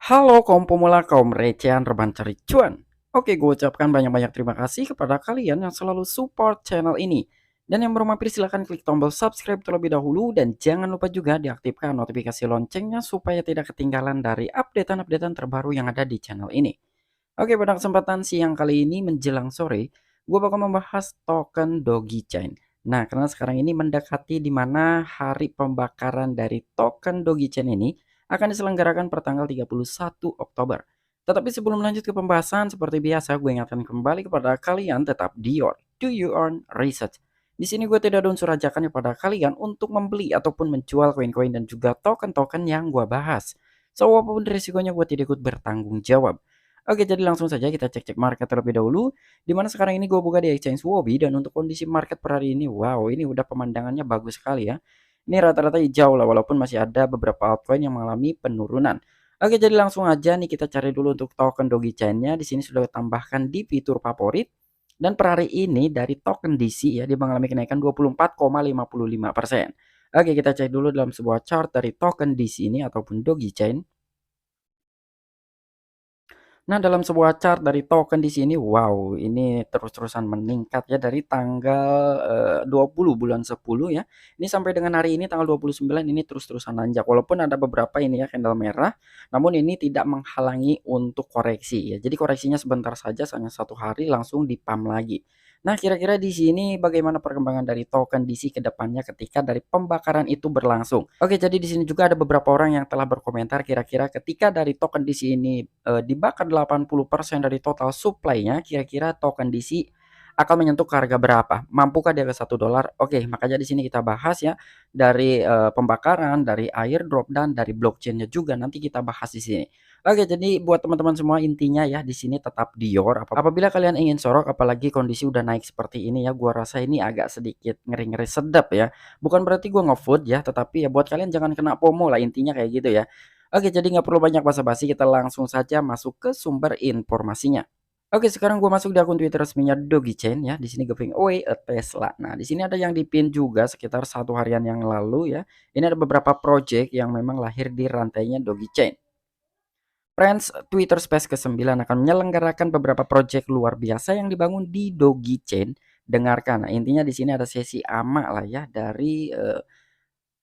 Halo kaum pemula, kaum recehan rebahan cari cuan. Oke, gue ucapkan banyak-banyak terima kasih kepada kalian yang selalu support channel ini. Dan yang belum mampir silahkan klik tombol subscribe terlebih dahulu dan jangan lupa juga diaktifkan notifikasi loncengnya supaya tidak ketinggalan dari updatean-updatean terbaru yang ada di channel ini. Oke, pada kesempatan siang kali ini menjelang sore, gue bakal membahas token Doge Chain. Nah, karena sekarang ini mendekati di mana hari pembakaran dari token Doge Chain ini akan diselenggarakan pertanggal 31 Oktober. Tetapi sebelum lanjut ke pembahasan, seperti biasa gue ingatkan kembali kepada kalian tetap di your do your own research. Di sini gue tidak ada unsur ajakan kepada kalian untuk membeli ataupun menjual koin-koin dan juga token-token yang gue bahas. So, apapun risikonya gue tidak ikut bertanggung jawab. Oke, jadi langsung saja kita cek-cek market terlebih dahulu. Di mana sekarang ini gue buka di exchange Huobi dan untuk kondisi market per hari ini, wow, ini udah pemandangannya bagus sekali ya. Ini rata-rata hijau lah, walaupun masih ada beberapa altcoin yang mengalami penurunan. Oke, jadi langsung aja nih kita cari dulu untuk token Doge Chain-nya. Di sini sudah ditambahkan di fitur favorit. Dan per hari ini dari token DC ya, dia mengalami kenaikan 24,55%. Oke, kita cek dulu dalam sebuah chart dari token DC ini ataupun Doge Chain. Nah, dalam sebuah chart dari token di sini, wow, ini terus-terusan meningkat ya dari tanggal 20 bulan 10 ya. Ini sampai dengan hari ini tanggal 29 ini terus-terusan nanjak. Walaupun ada beberapa ini ya candle merah, namun ini tidak menghalangi untuk koreksi ya. Jadi koreksinya sebentar saja, hanya 1 hari langsung di-pump lagi. Nah, kira-kira di sini bagaimana perkembangan dari token DC ke depannya ketika dari pembakaran itu berlangsung? Oke, jadi di sini juga ada beberapa orang yang telah berkomentar kira-kira ketika dari token DC ini dibakar 80% dari total supply-nya, kira-kira token DC akan menyentuh ke harga berapa? Mampukah dia ke 1 dolar? Oke, makanya di sini kita bahas ya dari pembakaran, dari airdrop dan dari blockchain-nya juga nanti kita bahas di sini. Oke, jadi buat teman-teman semua intinya ya di sini tetap dior. Apabila kalian ingin sorok apalagi kondisi udah naik seperti ini ya, gua rasa ini agak sedikit ngeri-ngeri sedap ya. Bukan berarti gua ngevote ya, tetapi ya buat kalian jangan kena FOMO lah intinya kayak gitu ya. Oke, jadi nggak perlu banyak basa-basi, kita langsung saja masuk ke sumber informasinya. Oke, sekarang gua masuk di akun Twitter resminya Dogechain ya. Di sini giving away a Tesla. Nah, di sini ada yang dipin juga sekitar 1 harian yang lalu ya. Ini ada beberapa project yang memang lahir di rantainya Dogechain. Friends, Twitter Space ke-9 akan menyelenggarakan beberapa proyek luar biasa yang dibangun di Doge Chain. Dengarkan, nah, intinya di sini ada sesi ama lah ya dari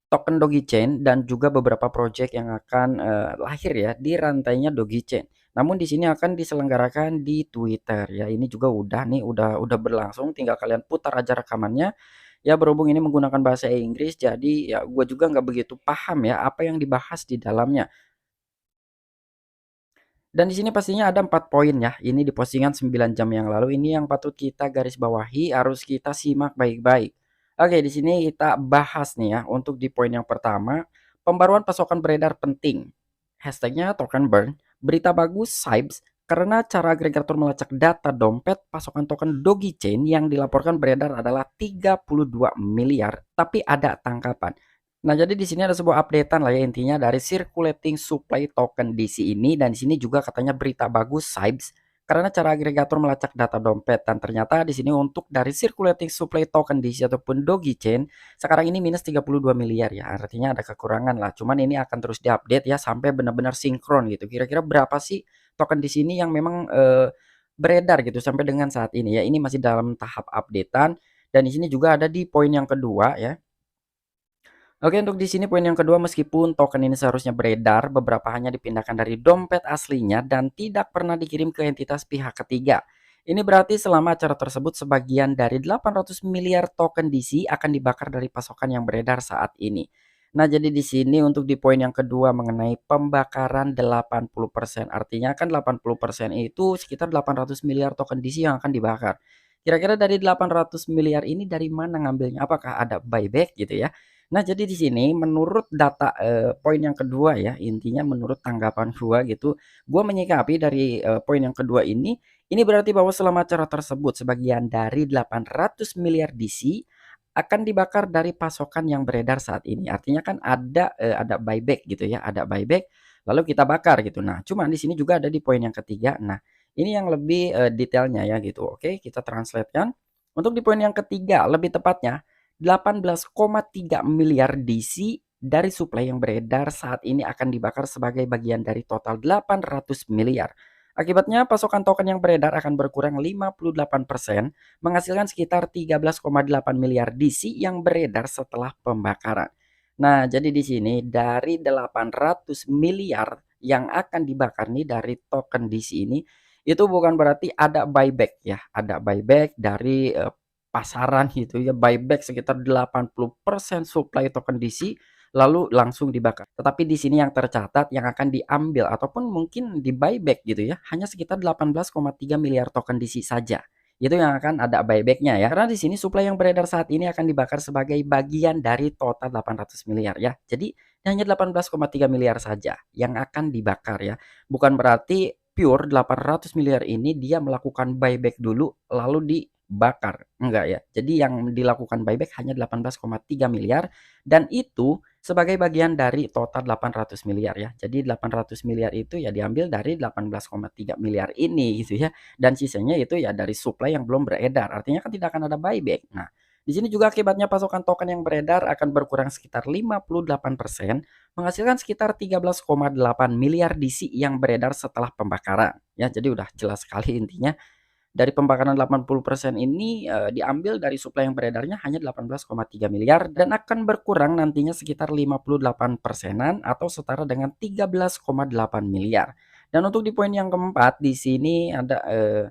token Doge Chain dan juga beberapa proyek yang akan lahir ya di rantainya Doge Chain. Namun di sini akan diselenggarakan di Twitter ya. Ini juga udah nih, udah berlangsung. Tinggal kalian putar aja rekamannya. Ya berhubung ini menggunakan bahasa Inggris, jadi ya gue juga nggak begitu paham ya apa yang dibahas di dalamnya. Dan di sini pastinya ada 4 poin ya. Ini di postingan 9 jam yang lalu. Ini yang patut kita garis bawahi, harus kita simak baik-baik. Oke, di sini kita bahas nih ya. Untuk di poin yang pertama, pembaruan pasokan beredar penting. Hashtagnya token burn. Berita bagus, Sibes, karena cara agregator melacak data dompet pasokan token Doge Chain yang dilaporkan beredar adalah 32 miliar, tapi ada tangkapan. Nah, jadi di sini ada sebuah updatean lah ya intinya dari circulating supply token DC ini dan di sini juga katanya berita bagus Sibes karena cara agregator melacak data dompet dan ternyata di sini untuk dari circulating supply token DC ataupun Doge Chain sekarang ini minus 32 miliar ya. Artinya ada kekurangan lah. Cuman ini akan terus diupdate ya sampai benar-benar sinkron gitu. Kira-kira berapa sih token di sini yang memang beredar gitu sampai dengan saat ini ya. Ini masih dalam tahap updatean dan di sini juga ada di poin yang kedua ya. Oke, untuk di sini poin yang kedua, meskipun token ini seharusnya beredar, beberapa hanya dipindahkan dari dompet aslinya dan tidak pernah dikirim ke entitas pihak ketiga. Ini berarti selama acara tersebut sebagian dari 800 miliar token DC akan dibakar dari pasokan yang beredar saat ini. Nah, jadi di sini untuk di poin yang kedua mengenai pembakaran 80%. Artinya kan 80% itu sekitar 800 miliar token DC yang akan dibakar. Kira-kira dari 800 miliar ini dari mana ngambilnya? Apakah ada buyback gitu ya? Nah, jadi di sini menurut data, poin yang kedua ya, intinya menurut tanggapan gua gitu, gua menyikapi dari, poin yang kedua ini berarti bahwa selama acara tersebut sebagian dari 800 miliar DC akan dibakar dari pasokan yang beredar saat ini. Artinya kan ada buyback gitu ya, ada buyback lalu kita bakar gitu. Nah, cuman di sini juga ada di poin yang ketiga. Nah, ini yang lebih, detailnya ya gitu. Oke, kita translate-kan. Untuk di poin yang ketiga lebih tepatnya 18,3 miliar DC dari suplai yang beredar saat ini akan dibakar sebagai bagian dari total 800 miliar. Akibatnya pasokan token yang beredar akan berkurang 58%, menghasilkan sekitar 13,8 miliar DC yang beredar setelah pembakaran. Nah, jadi di sini dari 800 miliar yang akan dibakar nih dari token DC ini, itu bukan berarti ada buyback ya, ada buyback dari pasaran gitu ya, buyback sekitar 80% suplai token DC lalu langsung dibakar. Tetapi di sini yang tercatat yang akan diambil ataupun mungkin di buyback gitu ya, hanya sekitar 18,3 miliar token DC saja. Itu yang akan ada buybacknya ya. Karena di sini suplai yang beredar saat ini akan dibakar sebagai bagian dari total 800 miliar ya. Jadi hanya 18,3 miliar saja yang akan dibakar ya. Bukan berarti pure 800 miliar ini dia melakukan buyback dulu lalu dibakar. Enggak ya. Jadi yang dilakukan buyback hanya 18,3 miliar dan itu sebagai bagian dari total 800 miliar ya. Jadi 800 miliar itu ya diambil dari 18,3 miliar ini gitu ya. Dan sisanya itu ya dari supply yang belum beredar. Artinya kan tidak akan ada buyback. Nah, di sini juga akibatnya pasokan token yang beredar akan berkurang sekitar 58%, menghasilkan sekitar 13,8 miliar DC yang beredar setelah pembakaran. Ya, jadi udah jelas sekali intinya dari pembakaran 80% ini, diambil dari suplai yang beredarnya hanya 18,3 miliar dan akan berkurang nantinya sekitar 58%-an atau setara dengan 13,8 miliar. Dan untuk di poin yang keempat di sini ada,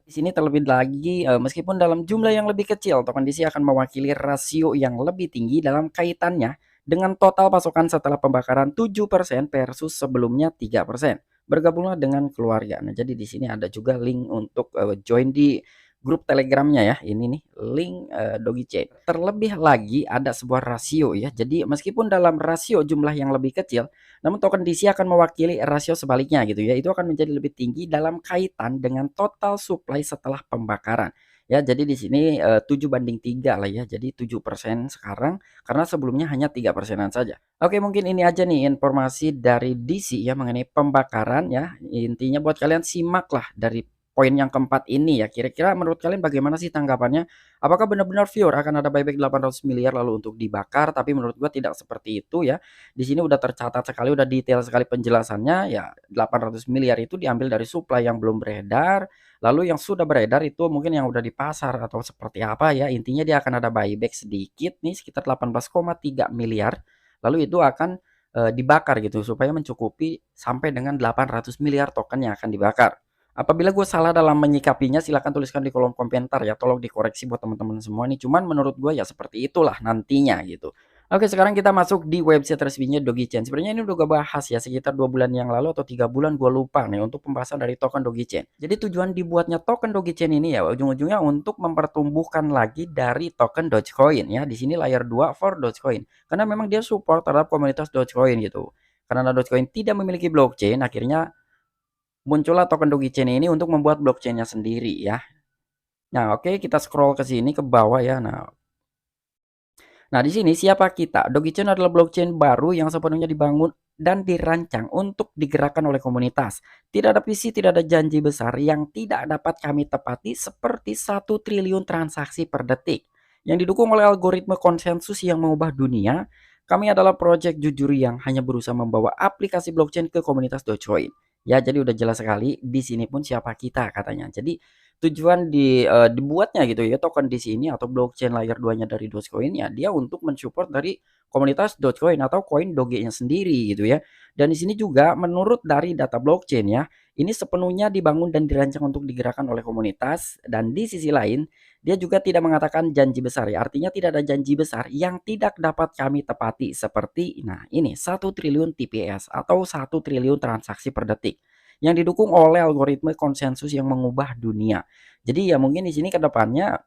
di sini terlebih lagi, meskipun dalam jumlah yang lebih kecil, token DC akan mewakili rasio yang lebih tinggi dalam kaitannya dengan total pasokan setelah pembakaran 7% versus sebelumnya 3%. Bergabunglah dengan keluarga. Nah, jadi di sini ada juga link untuk join di grup Telegramnya ya. Ini nih link Dogi Chain. Terlebih lagi ada sebuah rasio ya. Jadi meskipun dalam rasio jumlah yang lebih kecil, namun token DC akan mewakili rasio sebaliknya gitu ya. Itu akan menjadi lebih tinggi dalam kaitan dengan total supply setelah pembakaran. Ya, jadi di sini 7 banding 3 lah ya. Jadi 7% sekarang karena sebelumnya hanya 3%-an saja. Oke, mungkin ini aja nih informasi dari DC ya mengenai pembakaran ya. Intinya buat kalian simaklah dari poin yang keempat ini ya. Kira-kira menurut kalian bagaimana sih tanggapannya? Apakah benar-benar pure akan ada buyback 800 miliar lalu untuk dibakar? Tapi menurut gua tidak seperti itu ya. Di sini udah tercatat sekali, udah detail sekali penjelasannya ya. 800 miliar itu diambil dari supply yang belum beredar. Lalu yang sudah beredar itu mungkin yang udah di pasar atau seperti apa ya. Intinya dia akan ada buyback sedikit nih sekitar 18,3 miliar. Lalu itu akan dibakar gitu supaya mencukupi sampai dengan 800 miliar token yang akan dibakar. Apabila gue salah dalam menyikapinya silahkan tuliskan di kolom komentar ya. Tolong dikoreksi buat teman-teman semua nih. Cuman menurut gue ya seperti itulah nantinya gitu. Oke, sekarang kita masuk di website resminya Dogecoin. Sebenarnya ini udah gue bahas ya sekitar 2 bulan yang lalu atau 3 bulan gue lupa nih untuk pembahasan dari token Dogecoin. Jadi tujuan dibuatnya token Dogecoin ini ya ujung-ujungnya untuk mempertumbuhkan lagi dari token Dogecoin ya. Di sini layer 2 for Dogecoin. Karena memang dia support terhadap komunitas Dogecoin gitu. Karena Dogecoin tidak memiliki blockchain, akhirnya muncullah token Dogecoin ini untuk membuat blockchainnya sendiri ya. Nah, oke, kita scroll ke sini ke bawah ya. Nah, di sini siapa kita? Dogecoin adalah blockchain baru yang sepenuhnya dibangun dan dirancang untuk digerakkan oleh komunitas. Tidak ada visi, tidak ada janji besar yang tidak dapat kami tepati seperti 1 triliun transaksi per detik. Yang didukung oleh algoritma konsensus yang mengubah dunia, kami adalah proyek jujur yang hanya berusaha membawa aplikasi blockchain ke komunitas Dogecoin. Ya, jadi udah jelas sekali di sini pun siapa kita katanya. Jadi tujuan dibuatnya gitu ya token di sini atau blockchain layer 2-nya dari Dogecoin ya dia untuk mensupport dari komunitas Dogecoin atau koin Doge-nya sendiri gitu ya. Dan di sini juga menurut dari data blockchain ya, ini sepenuhnya dibangun dan dirancang untuk digerakkan oleh komunitas dan di sisi lain dia juga tidak mengatakan janji besar ya. Artinya tidak ada janji besar yang tidak dapat kami tepati seperti nah ini 1 triliun TPS atau 1 triliun transaksi per detik yang didukung oleh algoritma konsensus yang mengubah dunia. Jadi ya mungkin di sini ke depannya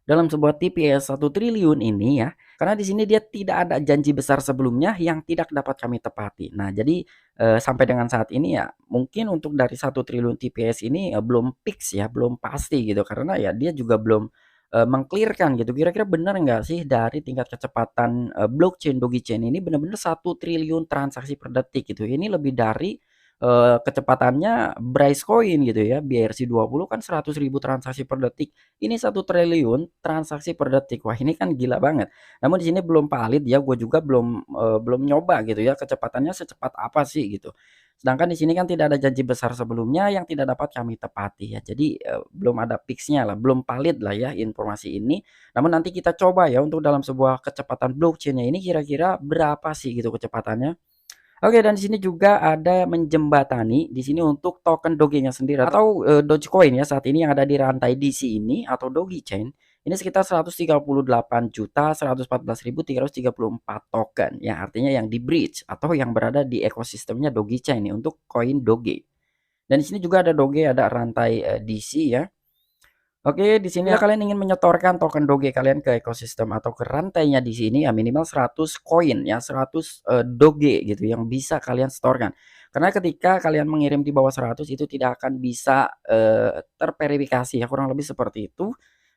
dalam sebuah TPS 1 triliun ini ya, karena di sini dia tidak ada janji besar sebelumnya yang tidak dapat kami tepati. Nah, jadi sampai dengan saat ini ya mungkin untuk dari 1 triliun TPS ini belum fix ya, belum pasti gitu karena ya dia juga belum meng-clear-kan gitu. Kira-kira benar nggak sih dari tingkat kecepatan blockchain Dogecoin ini benar-benar 1 triliun transaksi per detik gitu. Ini lebih dari kecepatannya Coin gitu ya, BRC20 kan 100.000 transaksi per detik, ini 1 triliun transaksi per detik. Wah, ini kan gila banget. Namun di sini belum valid ya, gue juga belum nyoba gitu ya, kecepatannya secepat apa sih gitu. Sedangkan di sini kan tidak ada janji besar sebelumnya yang tidak dapat kami tepati ya. Jadi, belum ada fix-nya lah, belum valid lah ya informasi ini. Namun nanti kita coba ya untuk dalam sebuah kecepatan blockchain-nya ini kira-kira berapa sih gitu kecepatannya. Oke, dan di sini juga ada menjembatani di sini untuk token Doge-nya sendiri atau, Dogecoin ya saat ini yang ada di rantai DC ini atau Doge Chain, ini sekitar 138.114.334 token ya, artinya yang di-bridge atau yang berada di ekosistemnya Doge Chain nih untuk koin Doge. Dan di sini juga ada Doge, ada rantai, DC ya. Oke, di sini kalian ingin menyetorkan token Doge kalian ke ekosistem atau ke rantainya di sini ya minimal 100 koin ya, 100 Doge gitu yang bisa kalian setorkan. Karena ketika kalian mengirim di bawah 100 itu tidak akan bisa terverifikasi ya, kurang lebih seperti itu.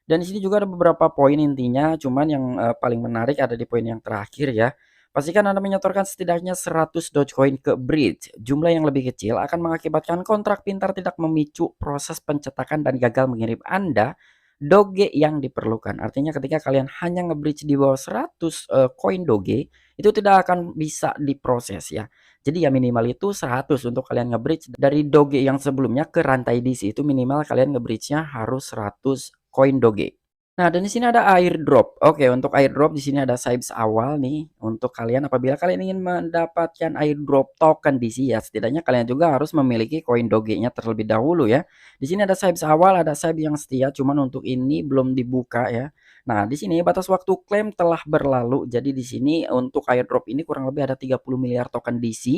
Dan di sini juga ada beberapa poin intinya, cuman yang paling menarik ada di poin yang terakhir ya. Pastikan Anda menyetorkan setidaknya 100 Dogecoin ke bridge. Jumlah yang lebih kecil akan mengakibatkan kontrak pintar tidak memicu proses pencetakan dan gagal mengirim Anda Doge yang diperlukan. Artinya ketika kalian hanya nge-bridge di bawah 100 koin Doge, itu tidak akan bisa diproses ya. Jadi ya minimal itu 100 untuk kalian nge-bridge dari Doge yang sebelumnya ke rantai DC itu minimal kalian nge-bridge-nya harus 100 koin Doge. Nah, dan di sini ada airdrop. Oke, untuk airdrop di sini ada size awal nih untuk kalian apabila kalian ingin mendapatkan airdrop token DC ya, setidaknya kalian juga harus memiliki koin Doge-nya terlebih dahulu ya. Di sini ada size awal, ada size yang setia, cuman untuk ini belum dibuka ya. Nah, di sini batas waktu klaim telah berlalu. Jadi di sini untuk airdrop ini kurang lebih ada 30 miliar token DC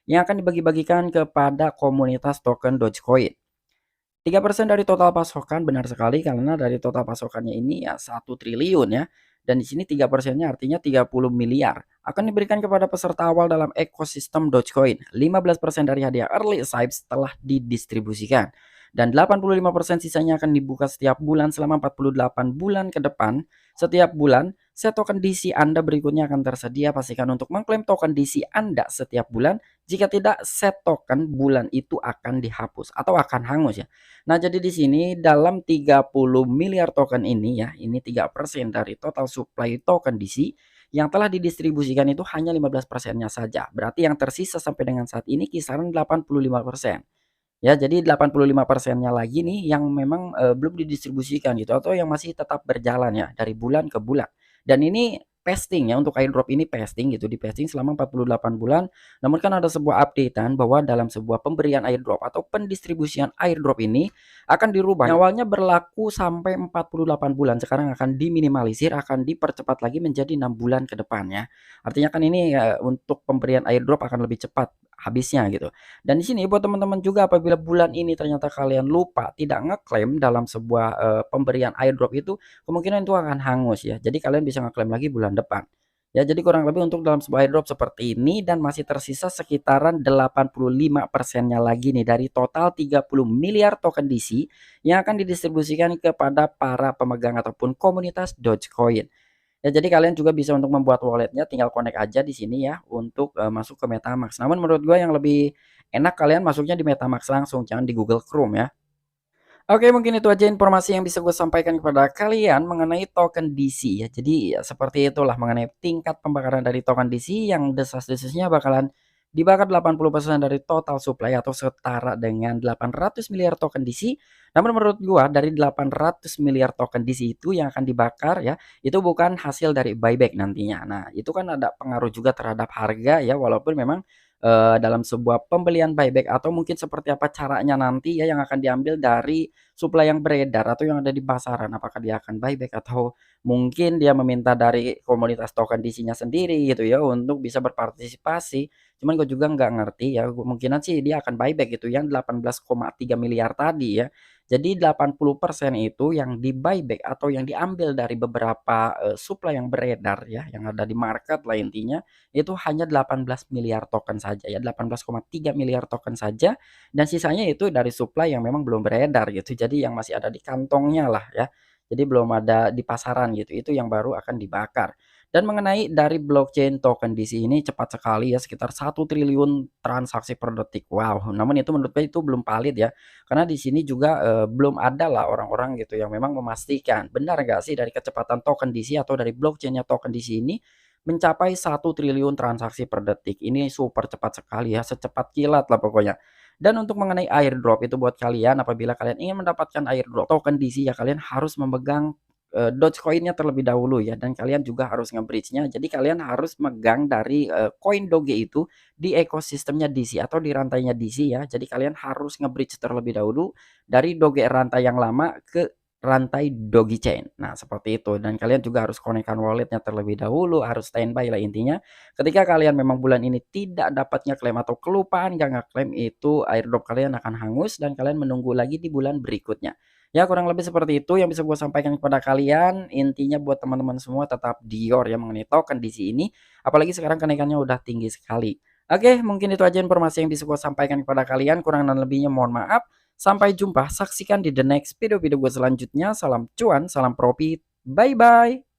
yang akan dibagi-bagikan kepada komunitas token Dogecoin. 3% dari total pasokan, benar sekali karena dari total pasokannya ini ya 1 triliun ya. Dan di sini 3%-nya artinya 30 miliar akan diberikan kepada peserta awal dalam ekosistem Dogecoin. 15% dari hadiah early Sipes telah didistribusikan dan 85% sisanya akan dibuka setiap bulan selama 48 bulan ke depan. Setiap bulan, set token DC Anda berikutnya akan tersedia. Pastikan untuk mengklaim token DC Anda setiap bulan. Jika tidak, set token bulan itu akan dihapus atau akan hangus ya. Nah, jadi di sini dalam 30 miliar token ini ya, ini 3% dari total supply token DC yang telah didistribusikan itu hanya 15%-nya saja. Berarti yang tersisa sampai dengan saat ini kisaran 85%. Ya, jadi 85%-nya lagi nih yang memang, belum didistribusikan gitu atau yang masih tetap berjalan ya dari bulan ke bulan. Dan ini pasting ya, untuk airdrop ini pasting gitu, di-pasting selama 48 bulan. Namun kan ada sebuah updatean bahwa dalam sebuah pemberian airdrop atau pendistribusian airdrop ini akan dirubah. Yang awalnya berlaku sampai 48 bulan, sekarang akan diminimalisir, akan dipercepat lagi menjadi 6 bulan ke depannya. Artinya kan ini, untuk pemberian airdrop akan lebih cepat habisnya gitu. Dan di sini buat teman-teman juga apabila bulan ini ternyata kalian lupa tidak ngeklaim dalam sebuah, pemberian airdrop itu, kemungkinan itu akan hangus ya. Jadi kalian bisa ngeklaim lagi bulan depan. Ya jadi kurang lebih untuk dalam sebuah airdrop seperti ini dan masih tersisa sekitaran 85%-nya lagi nih dari total 30 miliar token DC yang akan didistribusikan kepada para pemegang ataupun komunitas Dogecoin. Ya jadi kalian juga bisa untuk membuat walletnya tinggal connect aja di sini ya untuk, masuk ke MetaMask. Namun menurut gua yang lebih enak kalian masuknya di MetaMask langsung, jangan di Google Chrome ya. Oke, mungkin itu aja informasi yang bisa gue sampaikan kepada kalian mengenai token DC ya. Jadi ya seperti itulah mengenai tingkat pembakaran dari token DC yang desas-desusnya bakalan dibakar 80% dari total supply atau setara dengan 800 miliar token DC. Namun menurut gua dari 800 miliar token DC itu yang akan dibakar ya, itu bukan hasil dari buyback nantinya. Nah, itu kan ada pengaruh juga terhadap harga ya walaupun memang dalam sebuah pembelian buyback atau mungkin seperti apa caranya nanti ya yang akan diambil dari suplai yang beredar atau yang ada di pasaran. Apakah dia akan buyback atau mungkin dia meminta dari komunitas token DC-nya sendiri gitu ya untuk bisa berpartisipasi. Cuman gue juga nggak ngerti ya, kemungkinan sih dia akan buyback gitu yang 18,3 miliar tadi ya. Jadi 80% itu yang di-buyback atau yang diambil dari beberapa, suplai yang beredar ya, yang ada di market lah intinya, itu hanya 18 miliar token saja ya, 18,3 miliar token saja dan sisanya itu dari supply yang memang belum beredar gitu. Jadi yang masih ada di kantongnya lah ya. Jadi belum ada di pasaran gitu, itu yang baru akan dibakar. Dan mengenai dari blockchain token DC ini cepat sekali ya, sekitar 1 triliun transaksi per detik. Wow, namun itu menurut gue itu belum valid ya. Karena di sini juga belum ada lah orang-orang gitu yang memang memastikan benar nggak sih dari kecepatan token DC atau dari blockchainnya token DC ini mencapai 1 triliun transaksi per detik. Ini super cepat sekali ya, secepat kilat lah pokoknya. Dan untuk mengenai airdrop itu buat kalian apabila kalian ingin mendapatkan airdrop token DC ya kalian harus memegang Dogecoin-nya terlebih dahulu ya, dan kalian juga harus nge-bridge-nya. Jadi kalian harus megang dari koin Doge itu di ekosistemnya DC atau di rantainya DC ya. Jadi kalian harus nge-bridge terlebih dahulu dari Doge rantai yang lama ke rantai Doge Chain. Nah, seperti itu, dan kalian juga harus konekkan walletnya terlebih dahulu, harus standby lah intinya. Ketika kalian memang bulan ini tidak dapat ngeklaim atau kelupaan nggak ngeklaim, itu airdrop kalian akan hangus dan kalian menunggu lagi di bulan berikutnya. Ya kurang lebih seperti itu yang bisa gue sampaikan kepada kalian. Intinya buat teman-teman semua tetap dior ya mengenai token DC ini. Apalagi sekarang kenaikannya udah tinggi sekali. Oke, mungkin itu aja informasi yang bisa gue sampaikan kepada kalian. Kurang dan lebihnya mohon maaf. Sampai jumpa, saksikan di the next video-video gue selanjutnya. Salam cuan, salam profit. Bye-bye.